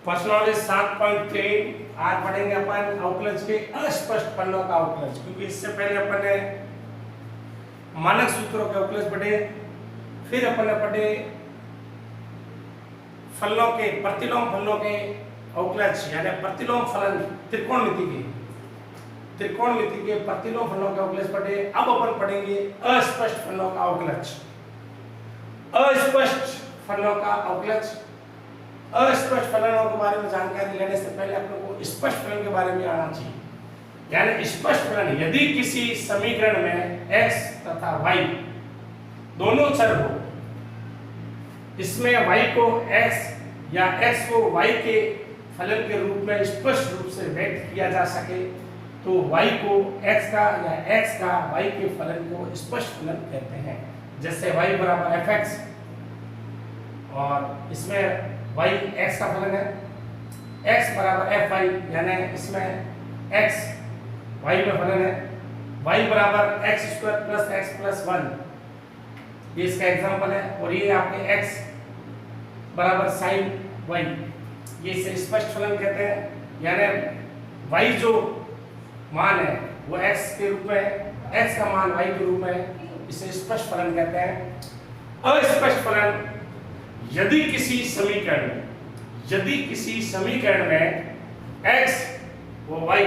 First knowledge 7.3 आज पढ़ेंगे अपन अवकलज के अस्पष्ट फलनों का अवकलज, क्योंकि इससे पहले अपन ने मानक सूत्रों के अवकलज पढ़े, फिर अपन ने पढ़े फलनों के प्रतिलोम फलनों के अवकलज यानी प्रतिलोम फलन त्रिकोणमिति के प्रतिलोम फलनों के अवकलज पढ़े। अब अपन पढ़ेंगे अस्पष्ट फलनों का अवकलज। अस्पष्ट फलनों का अवकलज, अस्पष्ट फलनों के बारे में जानकारी लेने से पहले अपने को स्पष्ट फलन के बारे में आना चाहिए। यानी स्पष्ट फलन यदि किसी समीकरण में x तथा y दोनों चर हो, इसमें y को x या x को y के फलन के रूप में स्पष्ट रूप से व्यक्त किया जा सके, तो y को x का या x का y के फलन को स्पष्ट फलन कहते हैं। जैसे y बराबर fx और इसमें y x का फलन है, x बराबर fy यानी इसमें x y में फलन है, y बराबर x square plus x plus 1 ये इसका एग्जांपल है। और ये आपके x बराबर sin y ये इसे स्पष्ट फलन कहते हैं। यानी y जो मान है वो x के रूप में, x का मान y के रूप में, इसे स्पष्ट फलन कहते हैं। अस्पष्ट फलन यदि किसी समीकरण में x व y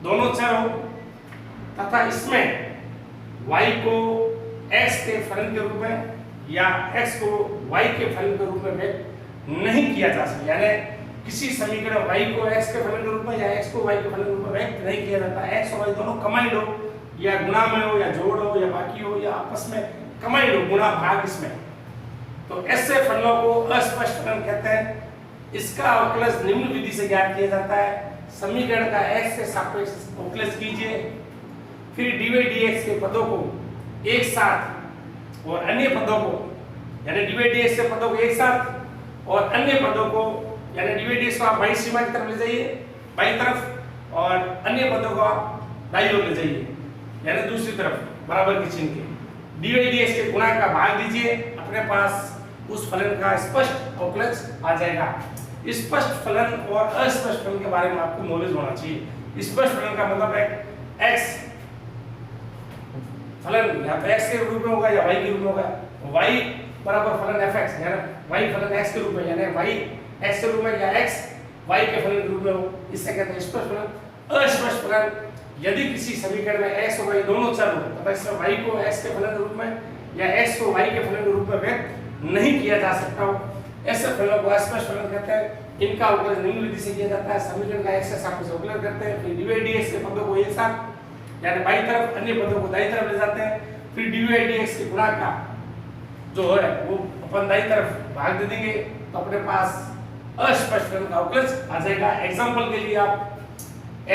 दोनों चर हो तथा इसमें y को x के फलन के रूप में या x को y के फलन के रूप में व्यक्त नहीं किया जा सकता। यानी किसी समीकरण y को x के फलन के रूप में या x को y के फलन के रूप में व्यक्त नहीं किया जाता। x और y दोनों कंबाइंड हो या गुणा में हो या जोड़ हो या बाकी हो या आपस में कंबाइंड हो, गुणा भाग इसमें, तो ऐसे फलनों को अस्पष्ट फलन कहते हैं। इसका अवकलज निम्न विधि से ज्ञात किया जाता है। समीकरण का x के सापेक्ष अवकलज कीजिए, फिर dy dx के पदों को एक साथ और अन्य पदों को यानी dy dx के पदों को एक साथ और अन्य पदों को यानी dy dx को आप बाईं सीमा की तरफ ले जाइए, बाईं तरफ, और अन्य पदों को आप दाईं ओर ले जाइए यानी दूसरी तरफ बराबर के चिन्ह के। dy dx के गुणा का भाग दीजिए, अपने पास उस फलन का स्पष्ट अवकलज आ जाएगा। स्पष्ट फलन और अस्पष्ट फलन के बारे में आपको नॉलेज होना चाहिए। स्पष्ट फलन का मतलब है x फलन या तो x के रूप में होगा या y के रूप में होगा। y बराबर फलन fx यानी y फलन x के रूप में, यानी y x के रूप में या x y के फलन के रूप में हो, इससे कहते हैं स्पष्ट फलन। अस्पष्ट फलन यदि किसी समीकरण में x और y दोनों चर हो तथा इसमें y को x के फलन के रूप में या x को y के फलन के रूप में व्यक्त नहीं किया जा सकता हो, ऐसे फलनों को अस्पष्ट फलन कहते हैं। इनका अवकलज निम्न विधि से किया जाता है। समीकरण का x के सापेक्ष अवकलज करते हैं, फिर dy dx के पदों को एक साथ यानी बाईं तरफ, अन्य पदों को दाईं तरफ ले जाते हैं, फिर dy dx के गुणा का जो है वो अपन दाईं तरफ भाग दे देंगे, तो अपने पास अस्पष्ट फलन का अवकलज आ जाएगा। एग्जांपल के लिए आप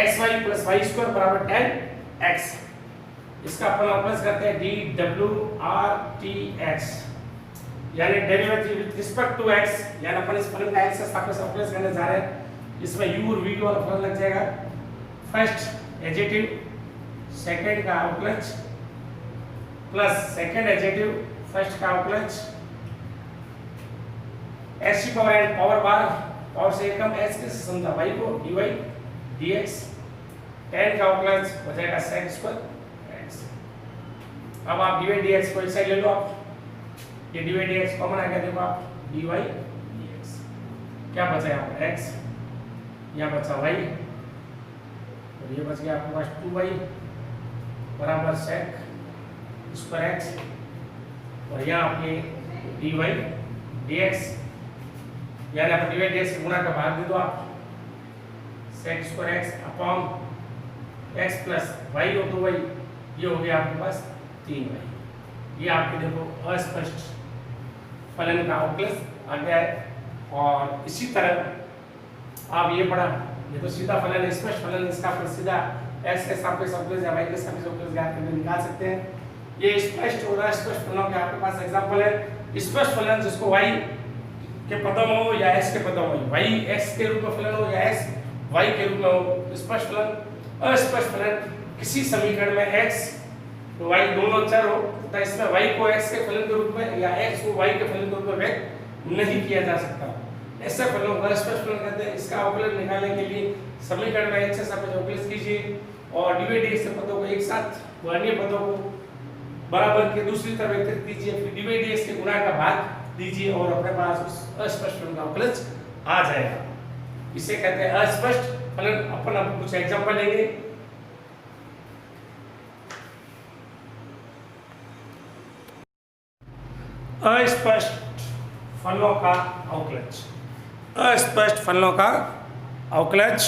xy + y² बराबर 10x, इसका अपन अवकलज करते हैं dwRTx यानी derivative with respect to x, यानी अपन इस फलन का x के सापेक्ष अवकलज करने जा रहे हैं। इसमें u और v वाला फलन लग जाएगा। फर्स्ट एडजेटिव सेकंड का अवकलज प्लस सेकंड एडजेटिव फर्स्ट का अवकलज x की पावर n पावर बार पावर से कम x के समझा y को dy dx 10 का अवकलज हो जाएगा sec² x। अब आप dy dx को इस साइड ले लो, आप ये dy dx कॉमन आ गया, देखो आप dy dx क्या बचा यहाँ पर x, यहाँ बचा y और ये बच गया आपके पास 2y बराबर sec² x और यहाँ आपके dy dx यानी आप dy dx के गुणा का भाग दे दो आप sec² x upon x plus y हो तो y, ये हो गया आपके पास 3y। ये आपके देखो अस्पष्ट फलन का अवकलज आ गया है। और इसी तरह आप ये पढ़ा, ये तो सीधा फलन है, स्पष्ट फलन, इसका फिर सीधा x के सापेक्ष अवकलज या y के सापेक्ष अवकलज ज्ञात करके निकाल सकते हैं। ये स्पष्ट और अस्पष्ट फलनों के आपके पास एग्जांपल है। स्पष्ट फलन जिसको y के पदों में हो या x के पदों में, y x के रूप में फलन हो या x y के रूप में हो, स्पष्ट फलन। अस्पष्ट फलन किसी समीकरण में x तो y दोनों चर हो तथा इसमें y को x के फलन के रूप में या x को y के फलन के रूप में व्यक्त नहीं किया जा सकता। ऐसे फलनों को अस्पष्ट फलन कहते हैं। इसका अवकलन निकालने के लिए समीकरण में x से अवकलित कीजिए और dy/dx से पदों को एक साथ व अन्य पदों को बराबर के दूसरी तरफ वितरित कीजिए, फिर dy/dx के गुणा का भाग दीजिए और अपने पास उस अस्पष्ट फलन का अवकलज आ जाएगा। इसे कहते हैं अस्पष्ट फलन। अपन अब कुछ एग्जांपल लेंगे। अस्पष्ट फलनों का अवकलज। अस्पष्ट फलनों का अवकलज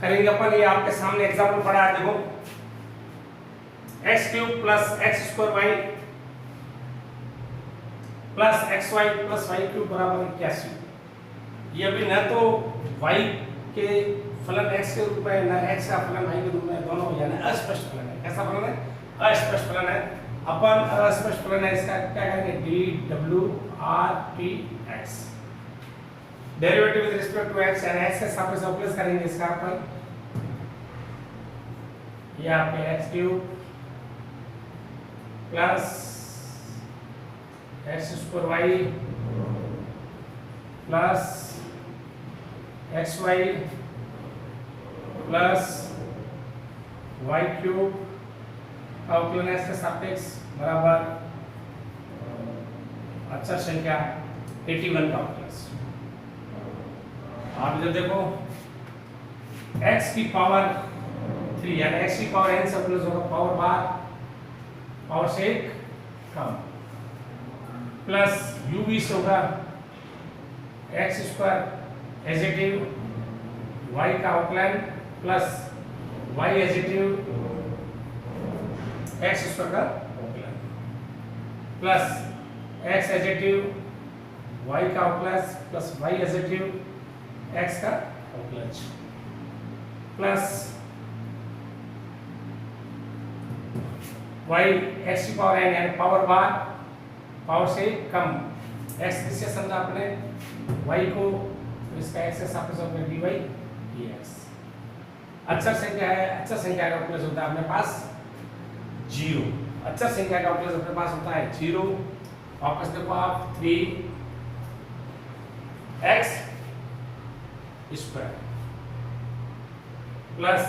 करेंगे अपन। ये आपके सामने एग्जांपल पड़ा है, देखो x³ + x² y plus xy plus y³ बराबर 81। ये अभी न तो y के फलन x के रूप में न x का फलन y के रूप में, दोनों यानी अस्पष्ट फलन है। कैसा फलन है? अस्पष्ट फलन है। अपन अस्पष्ट फलन है इसका क्या करेंगे? dWRTx derivative with respect to x यानी x के सापेक्ष अवकलन करेंगे इसका अपन। यहाँ पे x³ plus x² plus xy plus y³ अवकलन x के सापेक्ष बराबर अचर संख्या 81 का अवकलन। आप इधर देखो x की पावर 3 यानी x की पावर n से प्लस होगा पावर बार पावर से एक कम प्लस u20 होगा x² एजेटिव y का अवकलन प्लस y एजेटिव x² का अवकलन प्लस x एजेटिव y का अवकलन प्लस y एजेटिव x का अवकलन प्लस y x की पावर n यानी पावर बार पावर से कम x किससे समझा आपने? y को, तो इसका x से सापेक्ष होगा dy/dx। अचर संख्या है, अचर संख्या का अवकलन होता है अपने पास 0। अचर संख्या का अवकलन अपने पास होता है 0। वापस देखो आप 3x² plus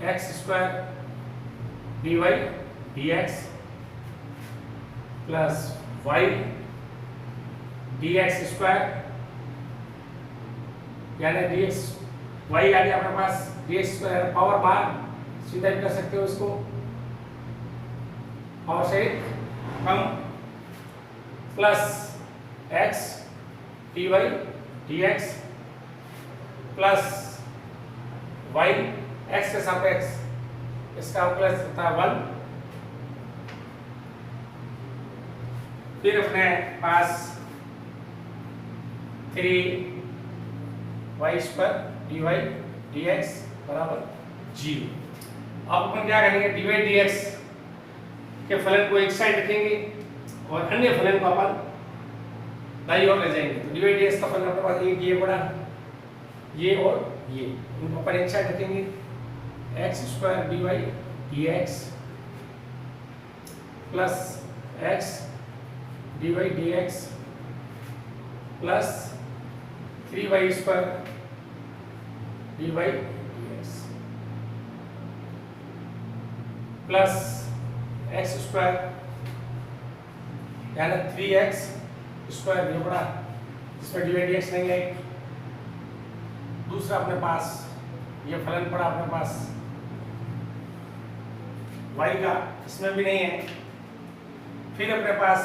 x² dy/dx plus y dx² यानी dx y आ गया अपने पास dx² पावर बार सीधा भी कर सकते हो इसको पावर से कम plus x dy/dx plus y x के सापेक्ष इसका अवकलन होता है 1। फिर अपने पास 3y² dy/dx बराबर 0। अब अपन क्या करेंगे? dy/dx के फलन को एक साइड रखेंगे और अन्य फलन को अपन दाईं ओर ले जाएंगे। तो dy/dx का फलन अपने पास एक ये बड़ा, ये और ये, इनको अपन एक साइड रखेंगे। x² dy/dx plus x dy/dx plus 3y² dy/dx plus x² यानी 3x² ये बड़ा, जिसमें dy/dx नहीं है। दूसरा अपने पास ये फलन पड़ा अपने पास y का, इसमें भी नहीं है। फिर अपने पास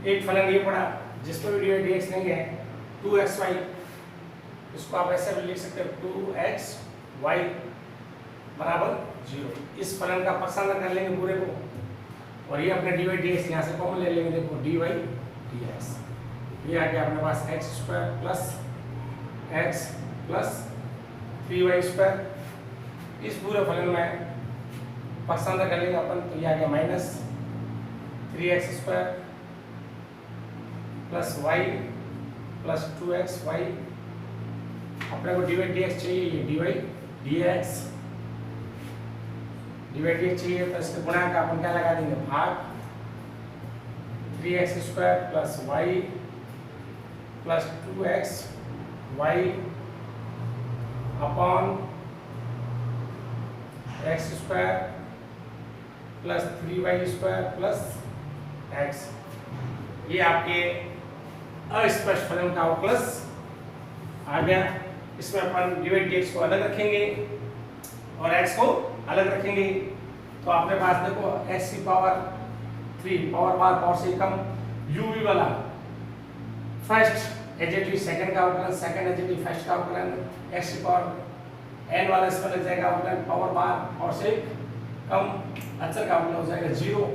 एक फलन ये पड़ा जिसमें भी dy/dx नहीं है 2xy। इसको आप ऐसे भी लिख सकते हो 2xy बराबर 0। इस फलन का पक्षांतर कर लेंगे पूरे को और ये अपने dy/dx यहाँ से कॉमन ले लेंगे। देखो dy/dx ये आ गया अपने पास x² plus x plus 3y²। इस पूरे फलन में पक्षांतर कर लेंगे अपन, तो ये आ गया minus 3x² plus y plus 2xy। अपने को dy/dx चाहिए, ये dy/dx चाहिए, तो इसके गुणा का अपन क्या लगा देंगे? भाग 3x² plus y plus 2x y upon x square plus 3y square plus x। ये आपके अस्पष्ट फलन का अवकलज आ गया। इसमें अपन डिवाइड dx को अलग रखेंगे और x को अलग रखेंगे, तो आपके पास देखो x की पावर 3 पावर बार पावर से कम uv वाला फर्स्ट एडजेक्टिव सेकंड का अवकलन, सेकंड एडजेक्टिव फर्स्ट का अवकलन, x की पावर n वाला इसमें लग जाएगा अवकलन पावर बार और से कम, अचर का अवकलन हो जाएगा 0।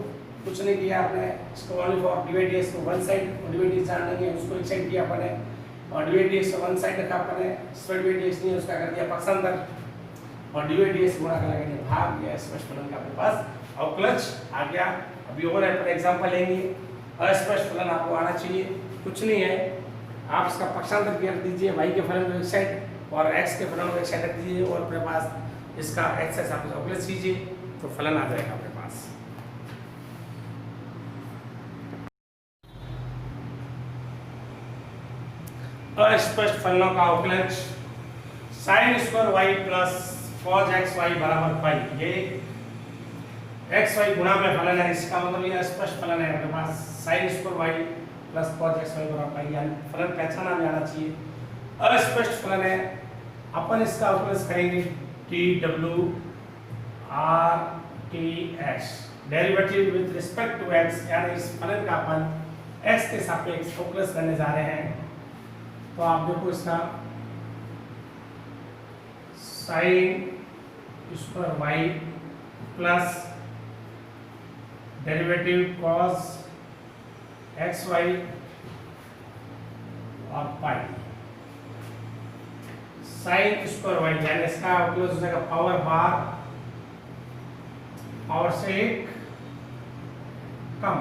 कुछ नहीं किया आपने, इसको ओनली फॉर डिवाइड dx को वन साइड और डिवाइड dx जान लेंगे, उसको एक साइड किया आपने और डिवाइड dx को वन साइड रखा आपने, इसमें डिवाइड dx नहीं उसका कर दिया पक्षांतर और डिवाइड dx गुणा कर लगेंगे भाग, या स्पष्ट फलन का आपके पास अवकलज आ गया। अभी और अपन एग्जांपल लेंगे। अस्पष्ट फलन आपको आना चाहिए, कुछ नहीं है, आप इसका पक्षांतर कर दीजिए, y के फलन को एक साइड और x के फलन को एक साइड रख दीजिए और अपने पास इसका एक्सेस आप अवकलज कीजिए तो फलन आ जाएगा आपके पास। अस्पष्ट फलनों का अवकलज sign square y plus cos xy बराबर पाई, ये xy गुणा में फलन है, इसका मतलब ये अस्पष्ट फलन है अपने पास sine square y plus cos xy बराबर पाई, यानी फलन पहचाना में आना चाहिए। अस्पष्ट फलन है, अपन इसका अवकलज करेंगे TW RTX derivative with respect to x, यानी इस फलन का अपन x के सापेक्ष अवकलज करने जा रहे हैं। तो आप देखो इसका sign square y plus derivative cos xy और पाई, साइन स्क्वायर y यानी इसका अवकलज हो जाएगा पावर बार पावर से एक कम,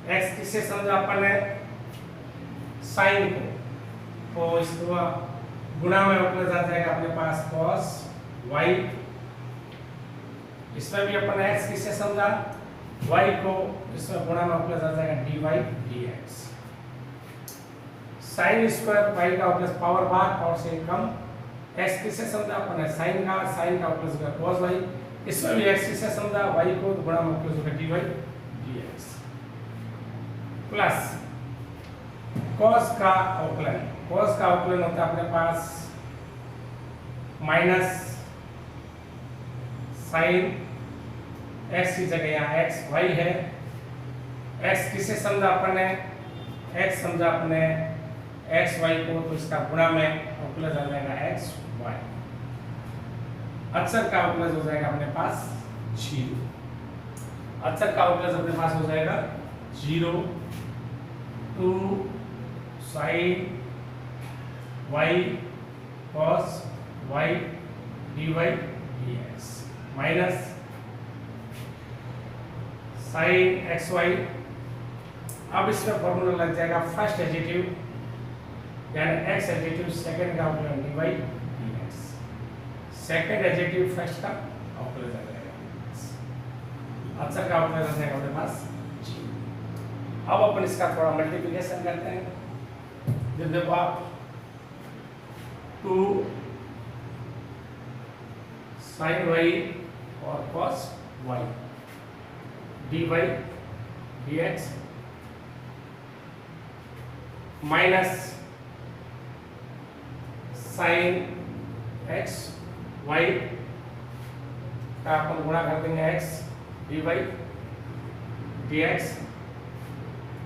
x किससे समझा अपन ने साइन को, तो इसको गुणा में अवकलज आ जाएगा अपने पास cos y, इसमें भी अपन x किससे समझा y को, इसमें गुणा में अवकलज आ जाएगा dy dx। Sign square y का अवकलज पावर बार पावर से कम, x किससे समझा अपन ने साइन का अवकलज होगा cos y, इसमें भी x किससे समझा y को, गुणा में अवकलज होगा dy dx प्लस cos का अवकलन होता है अपने पास माइनस साइन x की जगह यहाँ x y है, x किसे समझा अपन ने, x समझा अपने x y को, तो इसका गुणा में अवकलज आ जाएगा x y, अचर का अवकलज हो जाएगा अपने पास 0, अचर का अवकलज अपने पास हो जाएगा 0 टू साइन y cos y dy dx minus sine xy, अब इसमें फॉर्मूला लग जाएगा फर्स्ट एडजेक्टिव यानी x एडजेक्टिव सेकंड का अवकलन dy dx, second adjective first का अवकलन आ जाएगा, अचर का अवकलन आ जाएगा अपने पास 0। अब अपन इसका थोड़ा मल्टीप्लिकेशन करते हैं, जब देखो आप 2 साइन y और cos y dy dx minus sine x y का अपन गुणा कर देंगे x dy dx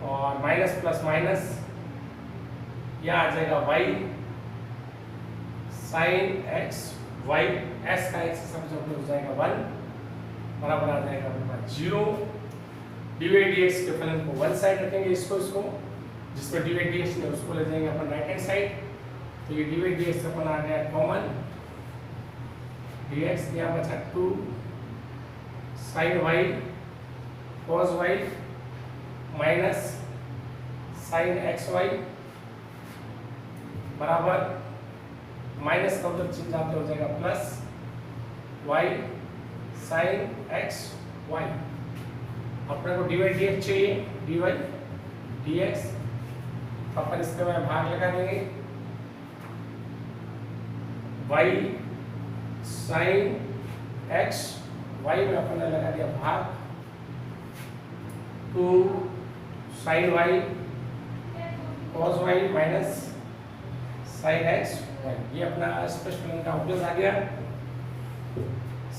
और माइनस प्लस माइनस यहाँ आ जाएगा y sine x y, s का x समझो हो जाएगा 1 बराबर आ जाएगा अपने पास 0, डिवाइड dx के फलन को वन साइड रखेंगे, इसको जिसमें डिवाइड dx ने उसको ले जाएंगे अपन राइट हैंड साइड, तो ये डिवाइड dx अपन आ गया कॉमन, dx यहाँ बचा 2 sine y cos y minus sine xy बराबर माइनस का उधर चिन्ह जाते हो जाएगा plus y sine x y, अपने को डिवाइड dx चाहिए dy dx अपन इसके में भाग लगा देंगे, y sin x, y में अपन ने लगा दिया भाग 2 sin y cos y minus sin x y, ये अपना स्पष्ट फलन का उपयोग आ गया।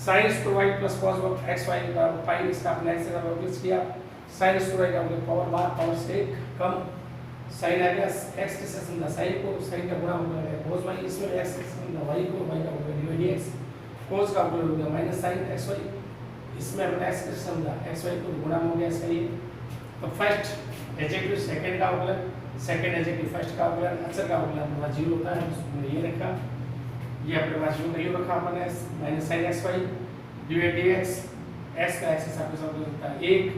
sin square y plus cos x y का पाई, इसका अपने x से उपयोग किया। sin स्क्वायर का मतलब पावर बार पावर से कम, sin आ गया x के साथ समझा sin को, sin का गुणा हो गया cos y, इसमें x के साथ समझा y को, y का हो गया dx, cos का मतलब हो गया माइनस sin x y, इसमें अपने x के साथ समझा x y को गुणा हो गया इसका ये। तो फर्स्ट एडजेक्टिव सेकंड का अवकलन, सेकंड एडजेक्टिव फर्स्ट का अवकलन, अक्षर का अवकलन अपने पास 0 होता है, उसमें ये रखा, ये अपने पास 0 नहीं रखा अपन ने, minus sin x y divide dx, x का x के साथ होता है 1,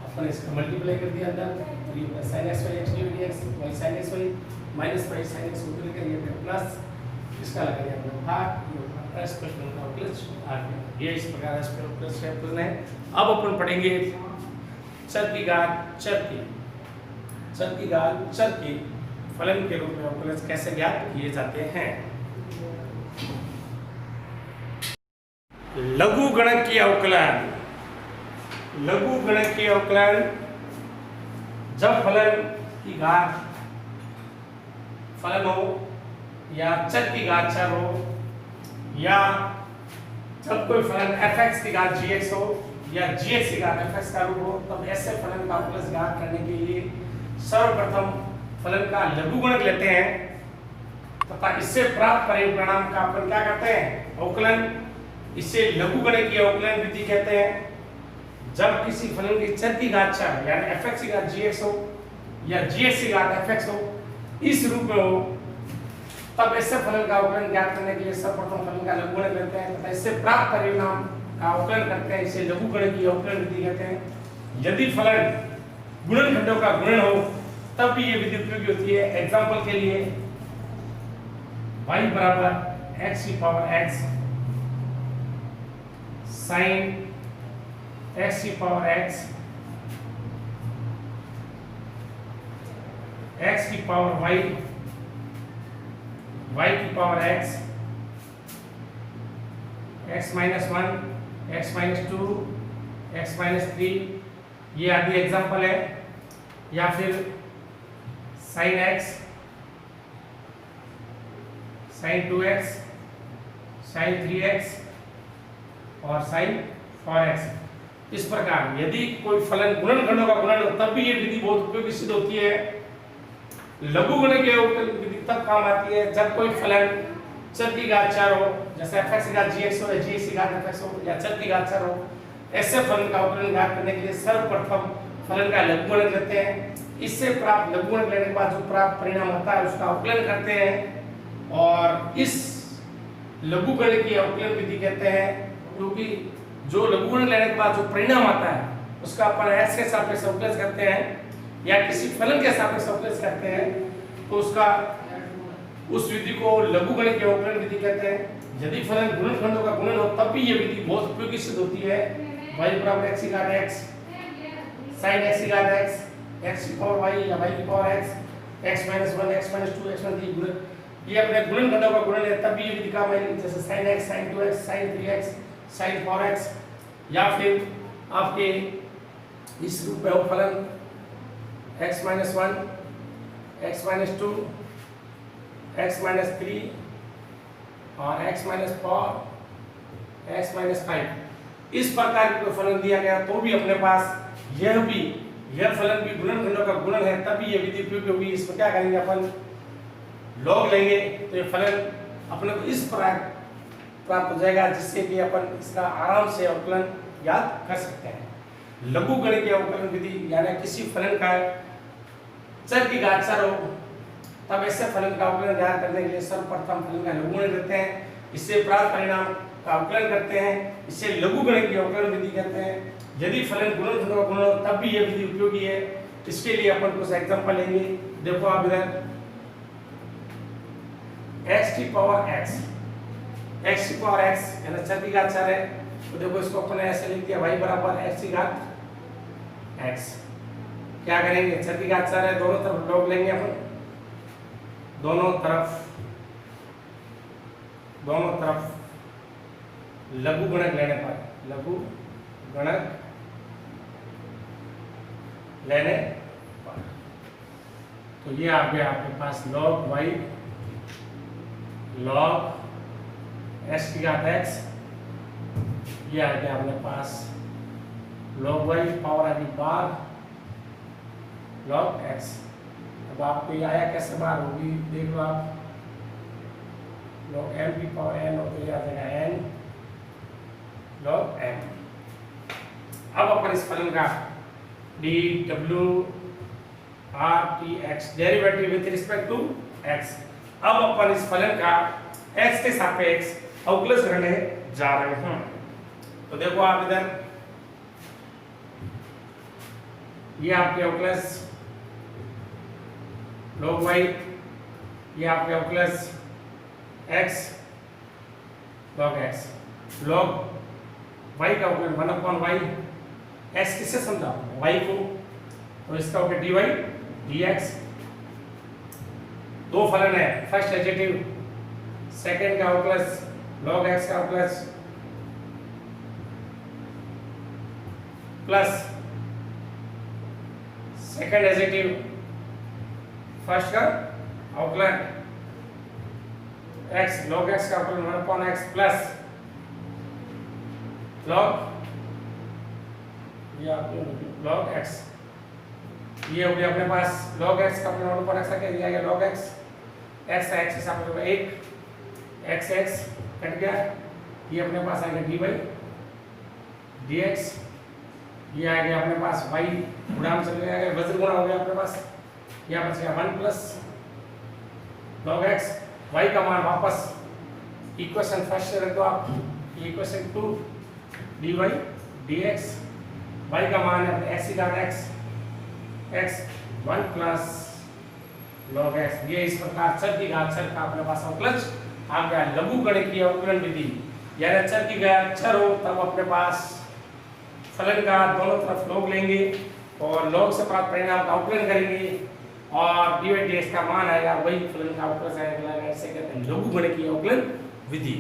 अपन इसका मल्टीप्लाई कर दिया अंदर, तो ये sin x y x divide dx, y sin x y minus y sin x को लेकर ये प्लस, इसका लगा दिया अपने भाग, ये अपना स्पष्ट फलन का प्लस आ गया। ये इस प्रकार स्पष्ट प्लस है फलन है। अब अपन पढ़ेंगे चर की घात चर की, चर की घात चर की फलन के रूप में अवकलन कैसे ज्ञात किए जाते हैं। लघु गणकीय अवकलन, लघु गणकीय अवकलन जब फलन की घात फलन हो या चर की घात चर हो, या जब कोई फलन fx की घात gx हो या gx की घात fx का रूप हो, तब ऐसे फलन का अवकलन ज्ञात करने के लिए सर्वप्रथम फलन का लघुगणक लेते हैं तथा इससे प्राप्त परिणाम का अपन क्या करते हैं, अवकलन, इसे लघुगणकीय अवकलन विधि कहते हैं। जब किसी फलन की चर की घात चर यानी fx की घात gx हो या gx की घात fx हो, इस रूप में हो, तब ऐसे फलन का अवकलन ज्ञात करने के लिए सर्वप्रथम फलन का लघुगणक लेते हैं तथा इससे प्राप्त परिणाम का अवकलन करते हैं, इसे लघुगणकीय अवकलन विधि कहते हैं। यदि फलन गुणनखंडों का गुणन हो तब भी ये विधि उपयोगी होती है। एग्जांपल के लिए y बराबर x की पावर x sin x की पावर x, x की पावर y, y की power x, x minus 1, x minus 2, x minus 3, ये आदि एग्जाम्पल है। या फिर sin x, sin 2x, sin 3x और sin 4x। इस प्रकार यदि कोई फलन गुणनखंडों का गुणन हो तब भी ये विधि बहुत उपयोगी सिद्ध होती है। लघुगणकीय विधि तब काम आती है जब कोई फलन चर की घात चर हो, जैसे fx की घात gx हो या gx की घात fx हो या चर की घात चर हो, ऐसे फलन का अवकलन ज्ञात करने के लिए सर्वप्रथम फलन का लघुगणक लेते हैं। इससे प्राप्त लघुगणक लेने के बाद जो प्राप्त परिणाम होता है उसका अवकलन करते हैं और इस लघुगणकीय अवकलन विधि कहते हैं, क्योंकि जो लघुगणक लेने के बाद जो परिणाम आता है उसका अपन x के सापेक्ष अवकलन करते हैं या किसी फलन के सापेक्ष अवकलन करते हैं, तो उसका उस विधि को लघुगणकीय अवकलन विधि कहते हैं। यदि फलन गुणनखंडों का गुणन हो तब भी ये विधि बहुत उपयोगी सिद्ध होती है। y बराबर x की घात x sin x की घात x, x की पावर y या y की power x, x minus 1, x minus 2, x minus 3 गुणन, ये अपने गुणनखंडों का गुणन है तब भी ये विधि काम आएगी। जैसे sin x, sin 2x, sin 3x, sin 4x, या फिर आपके इस रूप में फलन x minus 1, x minus 2, x minus 3 और x माइनस 4, x माइनस 5, इस प्रकार का फलन दिया गया तो भी अपने पास यह फलन भी गुणनखंडों का गुणन है तब भी ये विधि उपयोगी होगी। इसमें क्या करेंगे अपन, लॉग लेंगे तो ये फलन अपने को इस प्रकार प्राप्त हो जाएगा जिससे कि अपन इसका आराम से अवकलन याद कर सकते हैं। लघुगणकीय अवकलन विधि यानी किसी फलन का चर की घात चर हो तब ऐसे फलन का अवकलन ज्ञात करने के लिए सर्वप्रथम फलन का लघुगणक लेते हैं, इससे प्राप्त परिणाम का अवकलन करते हैं, इसे लघुगणकीय अवकलन विधि कहते हैं। यदि फलन गुणनखंडों का गुणन हो तब भी यह विधि उपयोगी है। इसके लिए अपन कुछ एग्जांपल लेंगे। देखो आप इधर x की पावर x, x की पावर x यानी चर की घात चर है, तो देखो इसको अपन ऐसे लिख दिया y बराबर x की घात x। क्या करेंगे, चर की घात चर है, दोनों तरफ लॉग लेंगे अपन, दोनों तरफ लघु गुणक लेने पर, लघु गुणक लेने पर, तो ये आ गया आपके पास log y log s की घात x, ये आ गया अपने पास log y पावर आदि बार log x। अब आपको ये आया कैसे बार होगी, देख लो आप, log m की पावर n हो तो ये आ जाएगा n log m। अब अपन इस फलन का dw RTX derivative with respect to x, अब अपन इस फलन का x के सापेक्ष अवकलज करने जा रहे हैं। तो देखो आप इधर ये आपके अवकलज log y, ये आपके अवकलज x log x, log y का अवकलन 1/y, x किससे समझा y को, तो इसका होगा dy dx। दो फलन है, फर्स्ट एडजेक्टिव, सेकंड का अवकलज log x का अवकलज प्लस सेकंड एडजेक्टिव फर्स्ट का अवकलन x log x का अवकलन 1/x प्लस log ये आपको log x, ये हो गया अपने पास log x का अपने 1/x का क्या दिया गया log x, x का x के साथ में 1 x x कट गया, ये अपने पास आ गया dy dx, ये आ गया अपने पास y गुणा चल गया, वज्र गुणा हो गया अपने पास, यहाँ बच गया 1 प्लस log x, y का मान वापस इक्वेशन फर्स्ट से रख दो आप, इक्वेशन 2 dy dx, y का मान है अपने x की घात x 1 प्लस log x, ये इस प्रकार चर की घात चर का अपने पास अवकलज आ गया। लघु गणितीय अवकलन विधि, यानी चर की घात चर हो तब अपने पास फलन का दोनों तरफ log लेंगे और log से प्राप्त परिणाम का अवकलन करेंगे और dy dx का मान आएगा, वही फलन का अवकलज आएगा। ऐसे कहते हैं लघु गणितीय अवकलन विधि।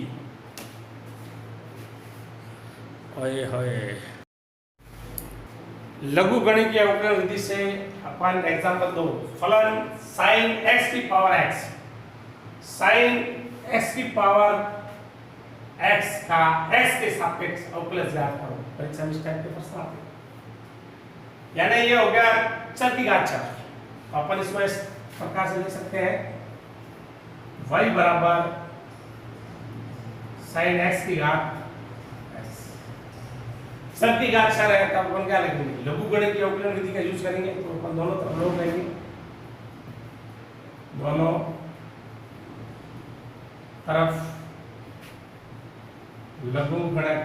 ओए होए, लघु गणितीय अवकलन विधि से अपन एग्जांपल दो, फलन sin x की पावर x, sin x की पावर x का x के सापेक्ष अवकलज ज्ञात करो। परीक्षा में इस टाइप के प्रश्न आते हैं, यानी ये हो गया चर की घात चर, तो अपन इसको इस प्रकार से लिख सकते हैं y बराबर sin x की घात चर की घात चर है, तब अपन क्या लिखेंगे, लघु गणितीय अवकलन विधि का यूज करेंगे, तो अपन दोनों तरफ log लेंगे, दोनों तरफ लघु गणक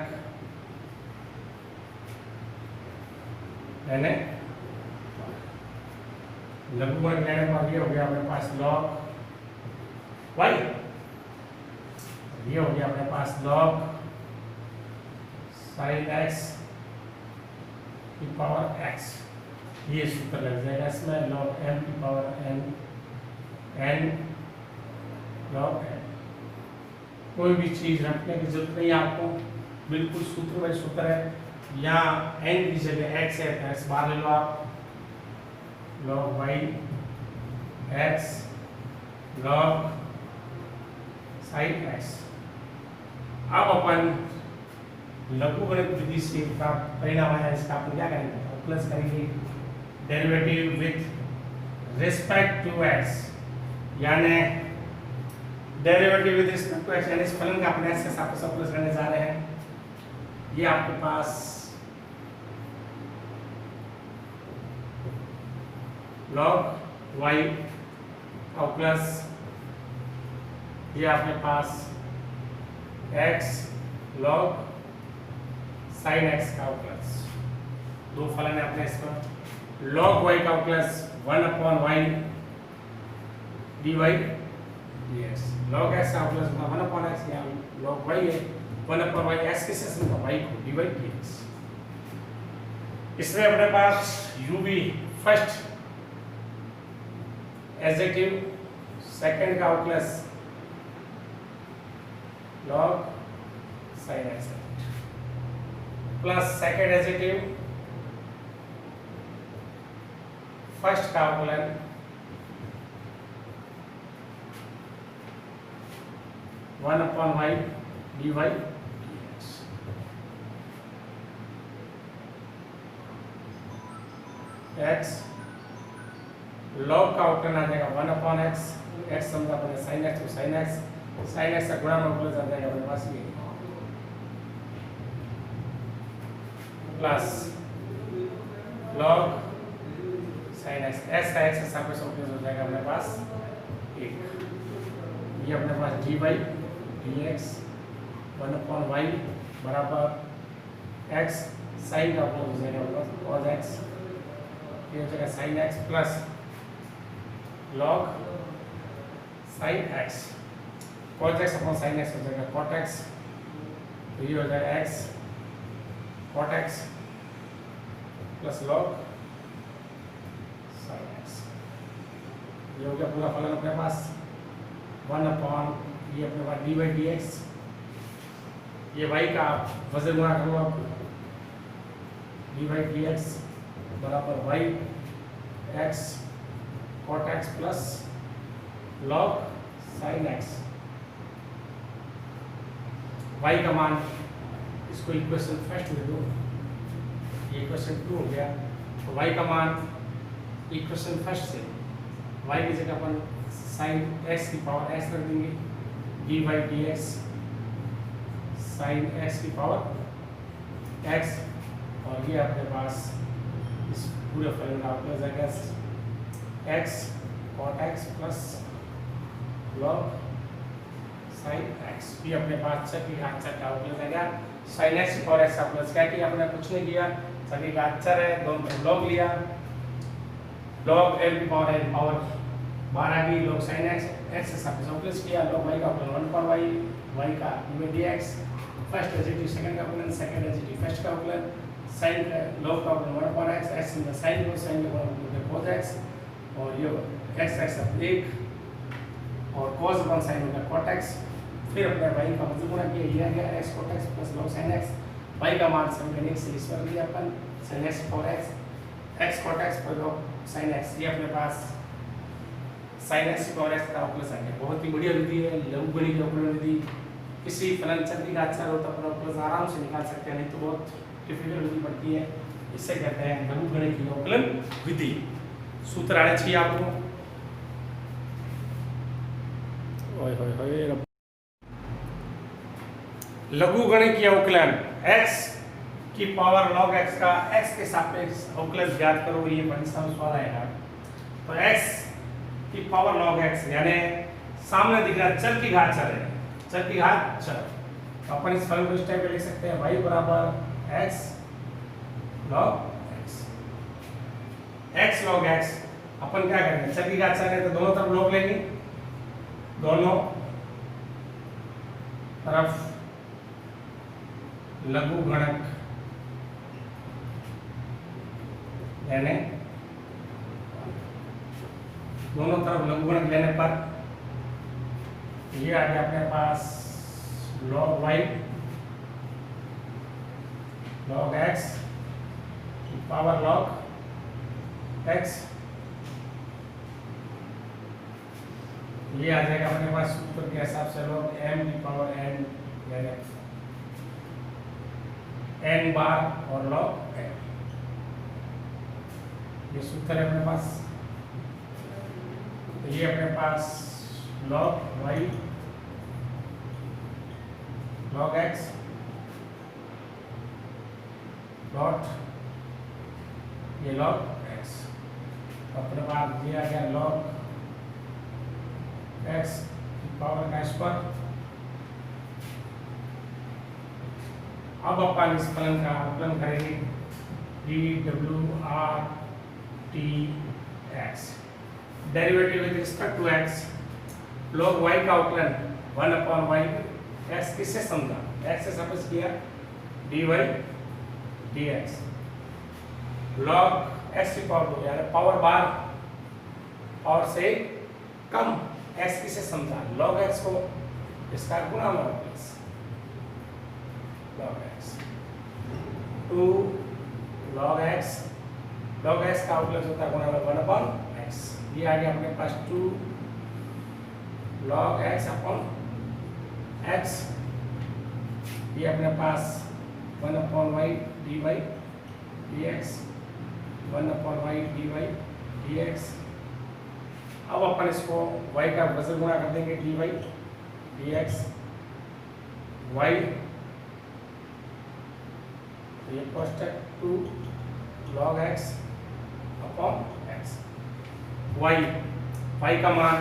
लेने, लघु गणक लेने पर ये हो गया अपने पास log y, ये हो गया अपने पास log sin x की पावर x, ये सूत्र लग जाएगा इसमें log m की पावर n log n। कोई भी चीज रखने की जरूरत नहीं है आपको, बिल्कुल सूत्र बाई सूत्र है। यहाँ n की जगह x है तो x बाहर ले लो आप, log y x log sin x। अब अपन लघु गणित विधि से प्राप्त परिणाम है इसका अपन क्या करेंगे, प्लस करेंगे derivative with respect to x, यानी derivative with respect to x, यानी इस फलन का अपने x के साथ प्लस करने जा रहे हैं। ये आपके पास log y और प्लस ये आपके पास x log sin x का प्लस, दो फलन है अपने इसमें, log y का plus 1/y dy dx, log x का प्लस 1/x, या log y है 1/y, x किससे समझा, y को dy dx। इसमें अपने पास u भी फर्स्ट एडजेक्टिव, सेकंड का अवकलज log sin x plus second derivative first का अवकलन one upon y d y x log का अवकलन आ जाएगा वन अपॉन एक्स एक्स समझा अपने साइन एक्स तो साइन एक्स का गुणा में अवकलन आ जाएगा अपने पास ये plus log sine x x का एक्स के साथ अवकलन हो जाएगा अपने पास एक ये अपने पास D Y D X one upon Y बराबर एक्स साइन का अवकलन हो जाएगा अपने पास कॉस एक्स ये हो जाएगा sine x plus log sine x cot x upon sine x हो जाएगा कॉट एक्स तो ये हो जाएगा x cot x plus log sine x ये हो गया पूरा फलन अपने पास वन अपॉन ये अपने पास डी वाई डी एक्स ये वाई का वजन गुणा करो आप डी वाई डी एक्स बराबर y x cot x plus log sine x y का मान इसको इक्वेशन फर्स्ट में दो ये इक्वेशन टू हो गया तो वाई का मान इक्वेशन फर्स्ट से वाई की जगह अपन साइन एक्स की पावर एक्स रख देंगे d Y D x sine x की पावर एक्स और ये अपने पास इस पूरे फलन का अवकलज आएगा x cot x plus log sine x ये अपने पास सभी का अक्षर का अवकलज आएगा साइन एक्स और एक्स का अवकलज क्या किया अपने कुछ नहीं किया सभी का अक्षर है दोनों लॉग लिया लॉग एल की पावर है पावर 12 की लॉग साइन एक्स एक्स के साथ अवकलज किया लॉग वाई का अवकलन 1 पर वाई का D x first derivative second का अवकलन सेकंड डेरिवेटिव फर्स्ट का अवकलन साइन लॉग का अवकलन 1 पर एक्स एक्स में साइन को साइन को cos एक्स और ये एक्स एक्स एक और cos अपॉन साइन होगा cot एक्स फिर अपने y का मतलब गुणा किया ये आ गया x cot x plus log sin x y का मान समीकरण से इस पर लिया अपन sin x for x cot x पर log sin x ये अपने पास sin x for x का अवकलन है बहुत ही बढ़िया विधि है लघुगणित अवकलन विधि किसी फलन चर का अक्षर हो तो अपन अवकलन आराम से निकाल सकते हैं नहीं तो बहुत डिफिकल्ट विधि पड़ती है इससे कहते हैं लघुगणित अवकलन विधि सूत्र आने चाहिए आपको ओए होए होए लघुगणित अवकलन x की पावर log x का x के सापेक्ष अवकलन ज्ञात करो ये परीक्षा में सवाल आएगा तो x की पावर log x यानी सामने दिख रहा चर की घात चर है चर की घात चर तो अपन इस फलन को इस टाइप पे लिख सकते हैं y बराबर x log x log x अपन क्या करेंगे चर की घात चर है तो दोनों तरफ log लेंगे दोनों तरफ लघुगणक यानी दोनों तरफ लघुगणक लेने पर ये आ गया अपने पास log y log x power log x ये आ जाएगा अपने पास सूत्र के हिसाब से log m की पावर n यानी n बार और log n ये सूत्र है अपने पास तो ये अपने पास log y log x dot ये log x अपने पास दिया गया log x पावर का स्क्वायर अब अपन इस फलन का अवकलन करेंगे dWrt derivative with respect to x log y का अवकलन 1 अपॉन y x किससे समझा x से सपोज किया dy dx log x की पावर 2 यानी पावर बार और से कम x किसे समझा, log x को इसका गुणा में plus log x 2 log x का आउटवर्ड होता है गुणा में 1/x। ये आ गया अपने पास 2 log x अपॉन x। ये अपने पास 1/y dy dx 1/y dy dx। अब अपन इसको y का वजन गुणा कर देंगे dy dx y, ये कोष्टक 2 log x upon x। y का मान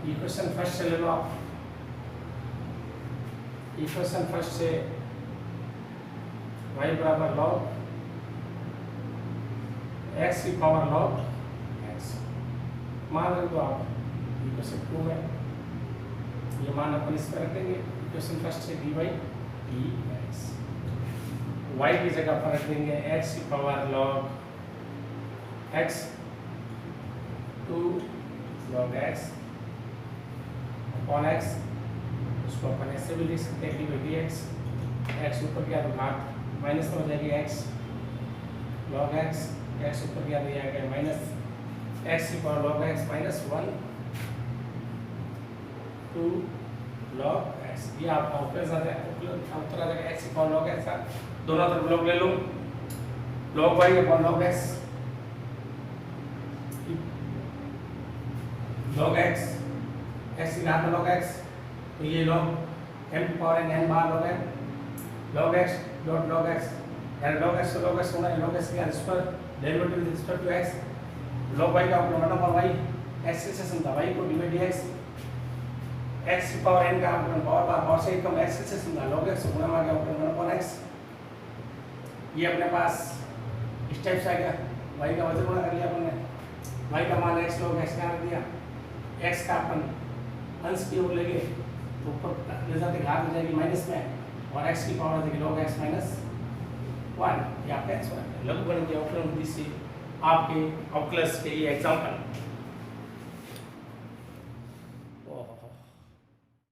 इक्वेशन फर्स्ट से ले लो आप, इक्वेशन फर्स्ट से y बराबर log x की पावर log x मान रख दो आप इक्वेशन 2 में। ये मान अपन इस पर रख देंगे इक्वेशन फर्स्ट से dy dx। y की जगह पर रख देंगे x की power log x 2 log x upon x। उसको अपन ऐसे भी लिख सकते हैं dy dx, x ऊपर गया तो घात माइनस में हो जाएगी x log x, x ऊपर गया तो ये आ गया माइनस x की power log x minus 1 2 log x। ये आपका उत्तर आ जाएगा x की पावर log x का दोनों तरफ log ले लो, log y upon log x log x x की घात में log x, तो ये log m की पावर n बार log n log x dot log x, यानी log x तो log x होना है, log x का square derivative with respect to x log y का अपना मतलब y x से समझा y को dy dx x की पावर n का अपना पावर से कम x से समझा log x गुणा में आ गया अपना मतलब x। ये अपने पास इस टाइप से आ गया, y का वजन गुणा कर लिया अपन ने, y का मान x log x का रख दिया, x का अपन अंश की ओर लेंगे तो ऊपर ले जाते घात हो जाएगी माइनस में और x की पावर आ जाएगी log x माइनस 1। ये आपका x1 लघुगणक के अवकलन विधि से आपके अवकलज के ये एग्जाम्पल